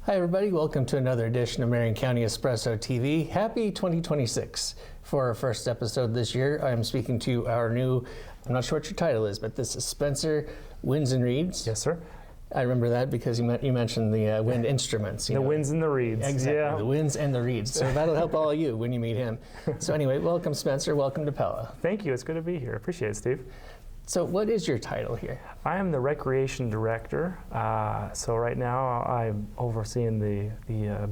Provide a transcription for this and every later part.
Hi everybody, welcome to another edition of Marion County Espresso TV. Happy 2026. For our first episode this year, I'm speaking to our new, I'm not sure what your title is, but this is Spencer Winzenried. Yes, sir. I remember that because you mentioned the wind instruments. The winds and the reeds. Exactly, yeah. The winds and the reeds. So that'll help all of you when you meet him. So anyway, welcome Spencer, welcome to Pella. Thank you, it's good to be here. Appreciate it, Steve. So what is your title here? I am the Recreation Director. So right now I'm overseeing the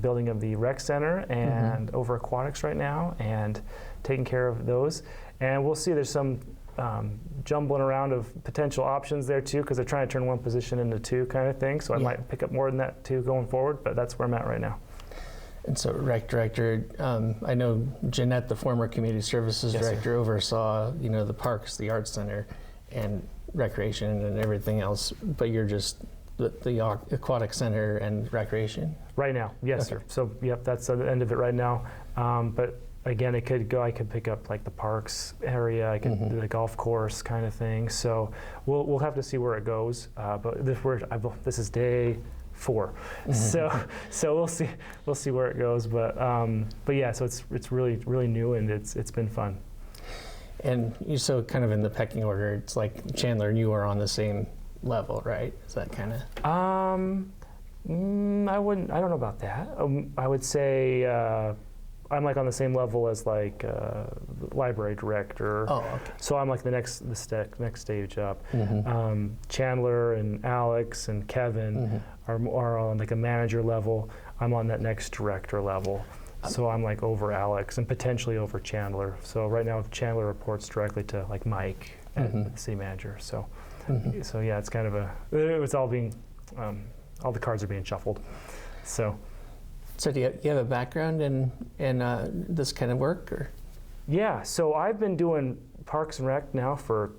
building of the rec center and over aquatics right now and taking care of those. And we'll see, there's some jumbling around of potential options there too, because they're trying to turn one position into two kind of thing. So I might pick up more than that too going forward, but that's where I'm at right now. And so rec director, I know Jeanette, the former community services director, oversaw, the parks, the arts center, and recreation and everything else, but you're just the aquatic center and recreation? Right now, yes, sir. So, yep, that's the end of it right now. But again, I could pick up like the parks area, I could do the golf course kind of thing. So we'll have to see where it goes. But this is day 4, so we'll see where it goes. But yeah, so it's really new and it's been fun. And you so kind of in the pecking order, it's like Chandler and you are on the same level, right? Is that kind of? I don't know about that. I would say I'm like on the same level as like library director. Oh, okay. So I'm like the next stage up. Chandler and Alex and Kevin are on like a manager level. I'm on that next director level. So I'm like over Alex and potentially over Chandler. So right now Chandler reports directly to like Mike and the city manager. So so yeah, it's kind of it's all being, all the cards are being shuffled. So do you have a background in this kind of work? Or? Yeah, so I've been doing Parks and Rec now for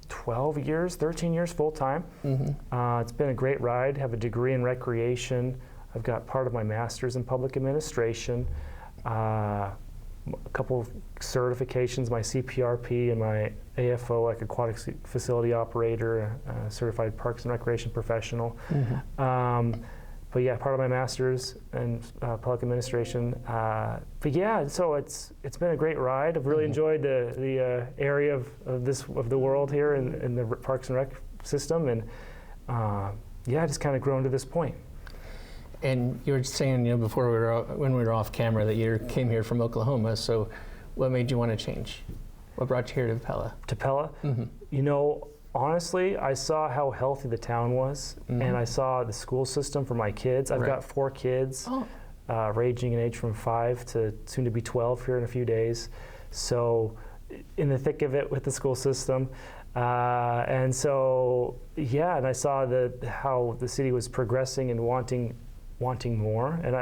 13 years full time. It's been a great ride. Have a degree in recreation. I've got part of my master's in public administration. A couple of certifications, my CPRP and my AFO, like aquatic facility operator, certified parks and recreation professional. But yeah, part of my master's in public administration. But yeah, so it's been a great ride. I've really enjoyed the area of the world here in the Parks and Rec system, and yeah, just kind of grown to this point. And you were saying, before when we were off camera, that you came here from Oklahoma. So, what made you want to change? What brought you here to Pella? To Pella, honestly, I saw how healthy the town was, and I saw the school system for my kids. I've got 4 kids, ranging in age from 5 to soon to be 12 here in a few days. So, in the thick of it with the school system. And so, yeah, and I saw how the city was progressing and wanting more, and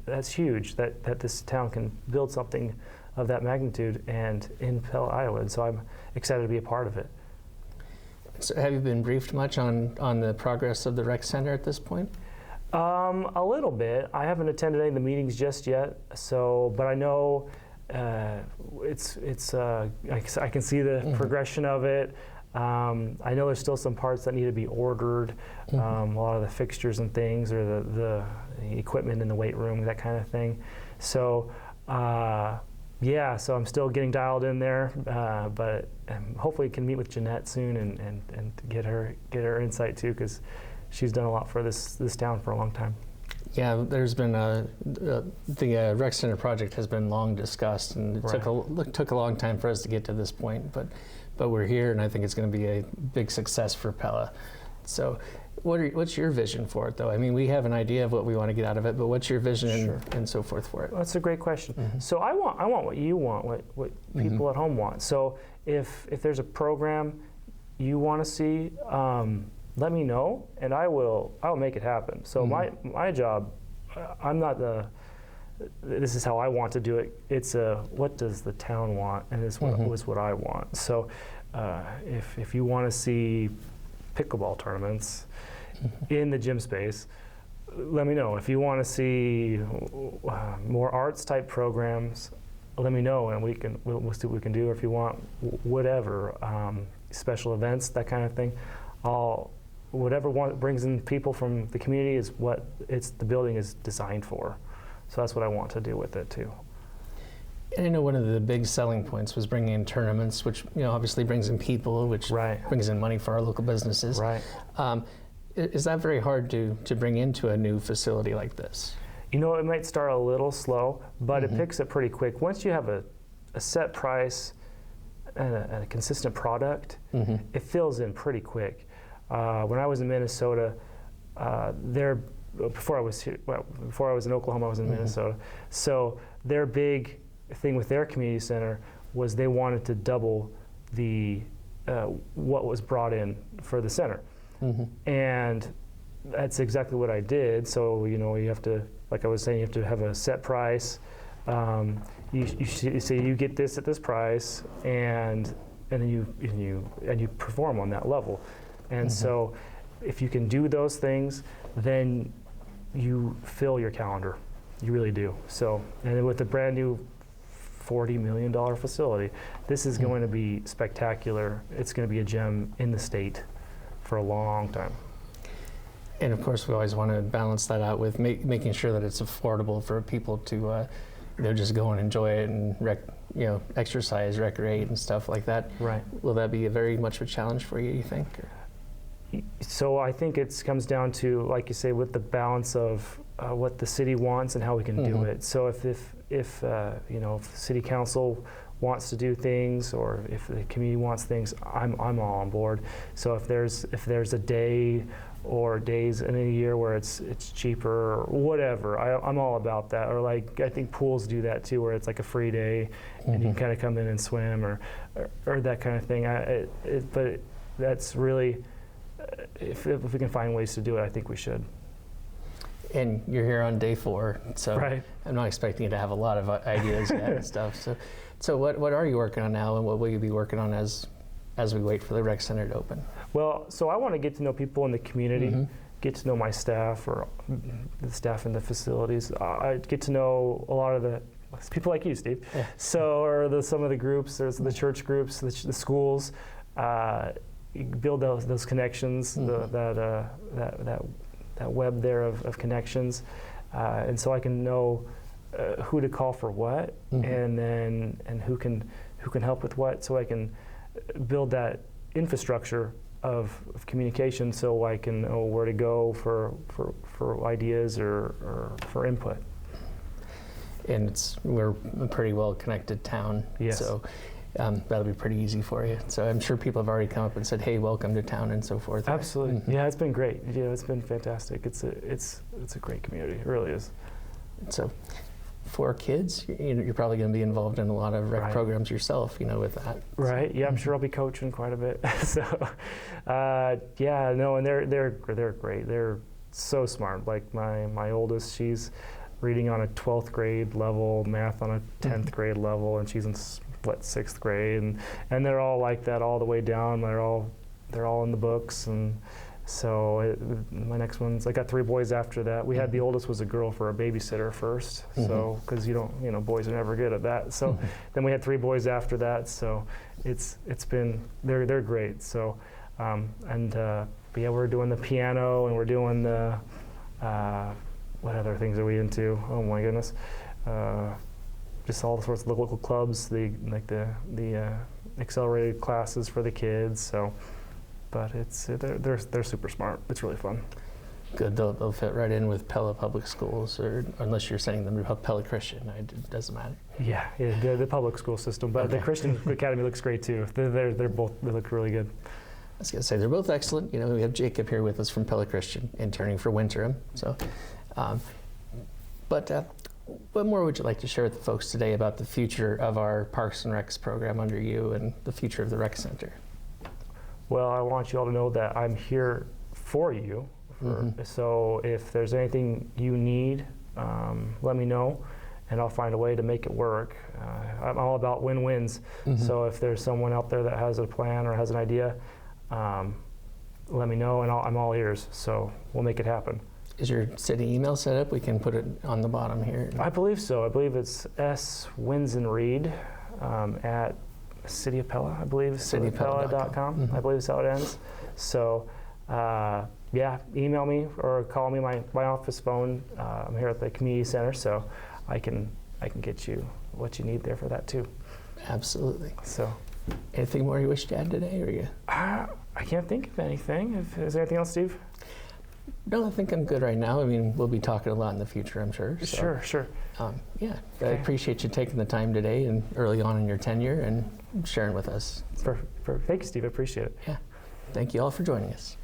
that's huge that this town can build something of that magnitude and in Pella, Iowa. And so I'm excited to be a part of it. So have you been briefed much on the progress of the rec center at this point? A little bit. I haven't attended any of the meetings just yet. So, but I know I can see the progression of it. I know there's still some parts that need to be ordered, a lot of the fixtures and things, or the equipment in the weight room, that kind of thing. So, yeah, so I'm still getting dialed in there, but hopefully can meet with Jeanette soon and get her insight too, because she's done a lot for this town for a long time. Yeah, there's been the rec center project has been long discussed, and it took a long time for us to get to this point, but we're here, and I think it's going to be a big success for Pella. So what's your vision for it, though? I mean, we have an idea of what we want to get out of it, but what's your vision and so forth for it? That's a great question. So I want what you want, what people at home want. So if there's a program you want to see, let me know, and I'll make it happen. So my job, I'm not this is how I want to do it. It's what does the town want, and it's what I want. So if you want to see pickleball tournaments in the gym space, let me know. If you want to see more arts type programs, let me know, and we'll see what we can do. Or if you want whatever special events, that kind of thing, whatever brings in people from the community is what the building is designed for. So that's what I want to do with it too. And I know one of the big selling points was bringing in tournaments, which obviously brings in people, which brings in money for our local businesses. Right. Is that very hard to bring into a new facility like this? It might start a little slow, but it picks up pretty quick. Once you have a set price and a consistent product, it fills in pretty quick. When I was in Minnesota, before I was in Oklahoma, I was in Minnesota. So their big thing with their community center was they wanted to double the what was brought in for the center, and that's exactly what I did. So you have to, like I was saying, you have to have a set price. You say you get this at this price, and then you perform on that level. And so if you can do those things, then you fill your calendar. You really do. So, and then with a brand new $40 million facility, this is going to be spectacular. It's going to be a gem in the state for a long time. And of course, we always want to balance that out with making sure that it's affordable for people to just go and enjoy it and exercise, recreate, and stuff like that. Right. Will that be very much of a challenge for you think? So I think it comes down to, like you say, with the balance of what the city wants and how we can do it. So if the city council wants to do things, or if the community wants things, I'm all on board. So if there's a day or days in a year where it's cheaper or whatever, I'm all about that. Or like, I think pools do that too, where it's like a free day and you can kind of come in and swim or that kind of thing. But that's really, if we can find ways to do it, I think we should. And you're here on day 4, so I'm not expecting you to have a lot of ideas yet and stuff. So what are you working on now, and what will you be working on as we wait for the rec center to open? Well, so I want to get to know people in the community, get to know my staff or the staff in the facilities. I get to know a lot of the people like you, Steve. Yeah. So, or some of the groups. There's the church groups, the schools. You build those connections, that web there of connections, and so I can know who to call for what, and who can help with what, so I can build that infrastructure of communication, so I can know where to go for ideas or for input. And we're a pretty well connected town, so that'll be pretty easy for you. So I'm sure people have already come up and said, "Hey, welcome to town," and so forth. Absolutely, yeah, it's been great. It's been fantastic. It's a great community. It really is. So, for kids, you're probably going to be involved in a lot of rec programs yourself. With that. Right. Yeah, I'm sure I'll be coaching quite a bit. So, and they're great. They're so smart. Like my oldest, she's reading on a 12th grade level, math on a 10th grade level, and she's in 6th grade, and they're all like that all the way down. They're all in the books, and so my next one's, I got 3 boys after that. We had the oldest was a girl for a babysitter first, so because boys are never good at that. So then we had 3 boys after that. So it's been they're great. So we're doing the piano, and we're doing the what other things are we into? Oh my goodness. Just all sorts of the local clubs, the accelerated classes for the kids. So, but they're super smart. It's really fun. Good. They'll fit right in with Pella Public Schools, or unless you're sending them to Pella Christian, it doesn't matter. Yeah, the public school system, but the Christian Academy looks great too. They look really good. I was going to say they're both excellent. We have Jacob here with us from Pella Christian, interning for Winterim. So, what more would you like to share with the folks today about the future of our Parks and Recs program under you, and the future of the rec center? Well, I want you all to know that I'm here for you. So if there's anything you need, let me know, and I'll find a way to make it work. I'm all about win-wins. So if there's someone out there that has a plan or has an idea, let me know, and I'm all ears. So we'll make it happen. Is your city email set up? We can put it on the bottom here. I believe so. I believe it's Winzenried at City of Pella, I believe, cityofpella.com. I believe that's how it ends. So yeah, email me or call me my office phone. I'm here at the community center, so I can get you what you need there for that too. Absolutely. So, anything more you wish to add today, or you? I can't think of anything. Is there anything else, Steve? No, I think I'm good right now. I mean, we'll be talking a lot in the future, I'm sure. So, Sure. Yeah, I Okay. appreciate you taking the time today and early on in your tenure and sharing with us. Thank you, Steve. I appreciate it. Yeah. Thank you all for joining us.